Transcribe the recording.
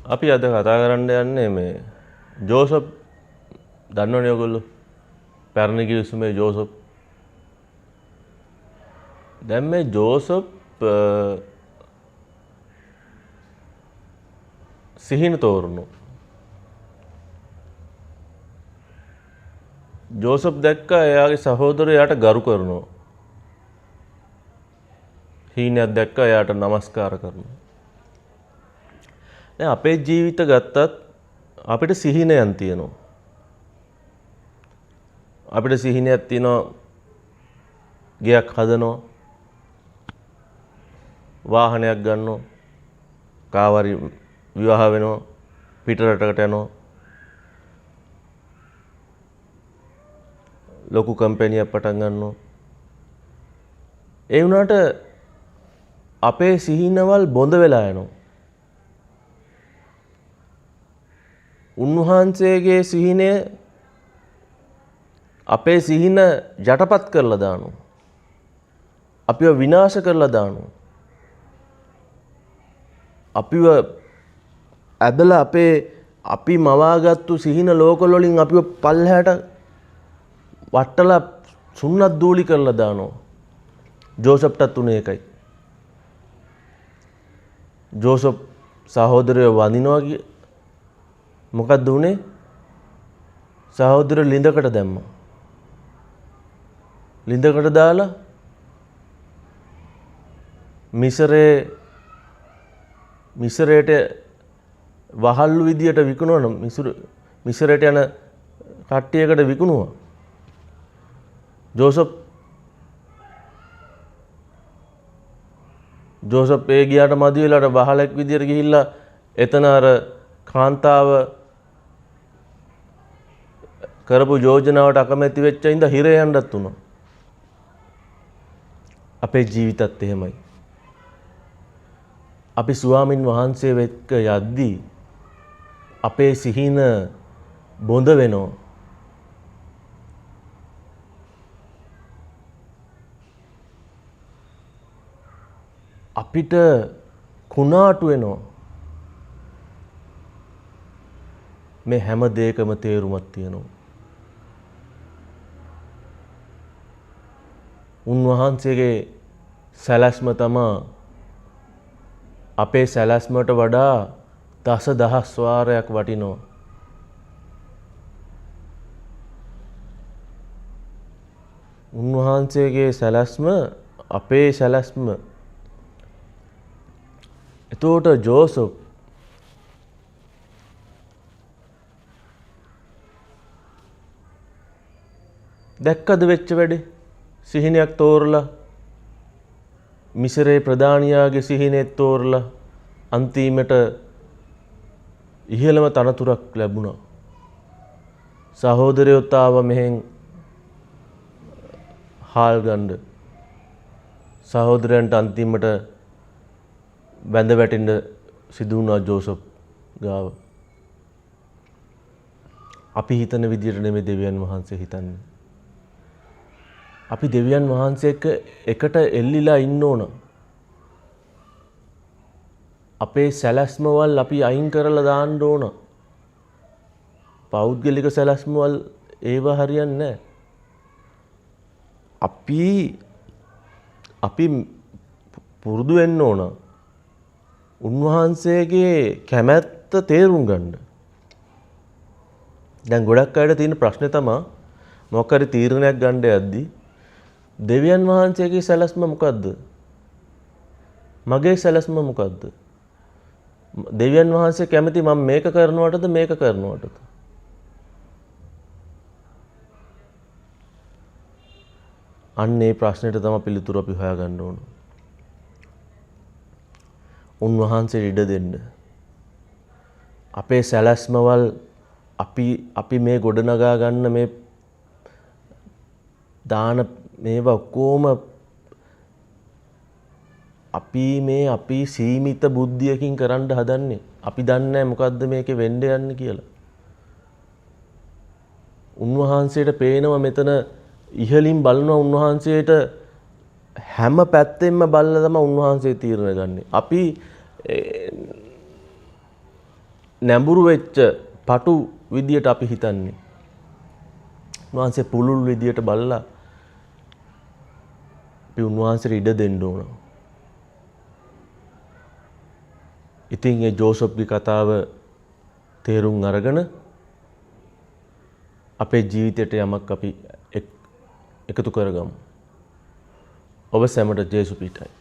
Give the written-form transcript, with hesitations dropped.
අපි අද කතා කරන්න යන්නේ මේ ජෝසප් දන්නවනේ ඔයගොල්ලෝ පැරණි කිවිසුමේ ජෝසප්. දැන් මේ ජෝසප් සිහින තෝරනු. ජෝසප් දැක්කා එයාගේ සහෝදරයාට ගරු කරනවා. හීනයක් දැක්කා එයාට නමස්කාර කරනවා. දැන් අපේ ජීවිත ගත්තත් අපිට සිහිනයන් තියෙනවා. අපිට සිහිනයක් තියෙනවා ගයක් හදනවා, වාහනයක් ගන්නවා, කාවරි විවාහ වෙනවා, පිට රටකට යනවා, ලොකු කම්පැනියක් පටන් ගන්නවා. ඒ වුණාට අපේ සිහිනවල් බොඳ වෙලා යනවා. උන්වහන්සේගේ සිහිනය අපේ සිහින යටපත් කරලා දානවා. අපිව විනාශ කරලා දානවා. අපිව ඇදලා අපි මවාගත්තු සිහින ලෝකවල වලින් අපිව පල්හැට වට්ටලා සුන්නත් දූලි කරලා දානවා. ජෝසප්ටත් උනේ ඒකයි. ජෝසප් සහෝදරයව වඳිනවා කිය මොකක්ද උනේ? සහෝදර ලිඳකට දැම්මා. ලිඳකට දාලා මිසරයට වහල්ලු විදියට විකුණවන මිසරයට යන කට්ටියකට විකුණුවා. ජෝසප් ඒ ගියාට මදි වෙලාට වහලෙක් විදියට ගිහිල්ලා එතන අර කාන්තාව කරපු යෝජනාවට අකමැති වෙච්ච ඉඳ හිරේ යන්නත් උනා. අපේ ජීවිතත් එහෙමයි. අපි ස්වාමින් වහන්සේ එක්ක යද්දී අපේ සිහින බොඳ වෙනවා. අපිට කුණාටු වෙනවා. මේ හැම දෙයකම තේරුමක් තියෙනවා. උන්වහන්සේගේ සැලැස්ම තමා අපේ සැලැස්මට වඩා දසදහස් වාරයක් වටිනවා. උන්වහන්සේගේ සැලැස්ම අපේ සැලැස්ම. එතකොට ජෝසප් දැක්කද වෙච්ච වැඩේ? සිහිනයක් තෝරලා මිසරේ ප්‍රධානියාගේ සිහිනෙත් තෝරලා අන්තිමට ඉහළම තනතුරක් ලැබුණා. සහෝදරයොත් ආවා මෙහෙන් හාල් ගන්න. සහෝදරයන්ට අන්තිමට බැඳ වැටෙන්න සිදු වුණා ජෝසප් ගාව. අපි හිතන විදිහට නෙමෙයි දෙවියන් වහන්සේ හිතන්නේ. අපි දෙවියන් වහන්සේ එකට එල්ලිලා ඉන්න ඕන. අපේ සැලැස්මවල් අපි අයින් කරලා දාන්න ඕන. පෞද්ගලික සැලැස්මවල් ඒව හරියන්නේ නැහැ. අපි පුරුදු වෙන්න ඕන. උන්වහන්සේගේ කැමැත්ත තේරුම් ගන්න. දැන් ගොඩක් අයට තියෙන ප්‍රශ්නේ තමයි මොකක් හරි තීරණයක් ගන්න යද්දී දෙවියන් වහන්සේගේ සැලැස්ම මොකද්ද? මගේ සැලැස්ම මොකද්ද? දෙවියන් වහන්සේ කැමති මම මේක කරනවටද මේක කරනවටද? අන්න ඒ ප්‍රශ්නෙට තමයි පිළිතුර අපි හොයාගන්න ඕන. උන්වහන්සේ ඉඩ දෙන්න. අපේ සැලැස්මවල් අපි මේ ගොඩනගා ගන්න මේ දාන මේවා ඔක්කොම අපි සීමිත බුද්ධියකින් කරන්න හදන්නේ. අපි දන්නේ නැහැ මොකද්ද මේකේ වෙන්න යන්නේ කියලා. උන්වහන්සේට පේනවා මෙතන ඉහළින් බලනවා උන්වහන්සේට හැම පැත්තෙන්ම බලලා තමයි උන්වහන්සේ තීරණ ගන්නෙ. නැඹුරු වෙච්ච පටු විදියට අපි හිතන්නේ. උන්වහන්සේ පුළුල් විදියට බලලා අපි උන්වහන්සේට ඉඩ දෙන්න ඕන. ඉතින් ඒ ජෝසප්ගේ කතාව තේරුම් අරගෙන අපේ ජීවිතයට යමක් අපි එකතු කරගමු. ඔබ සැමට ජේසු පිටයි.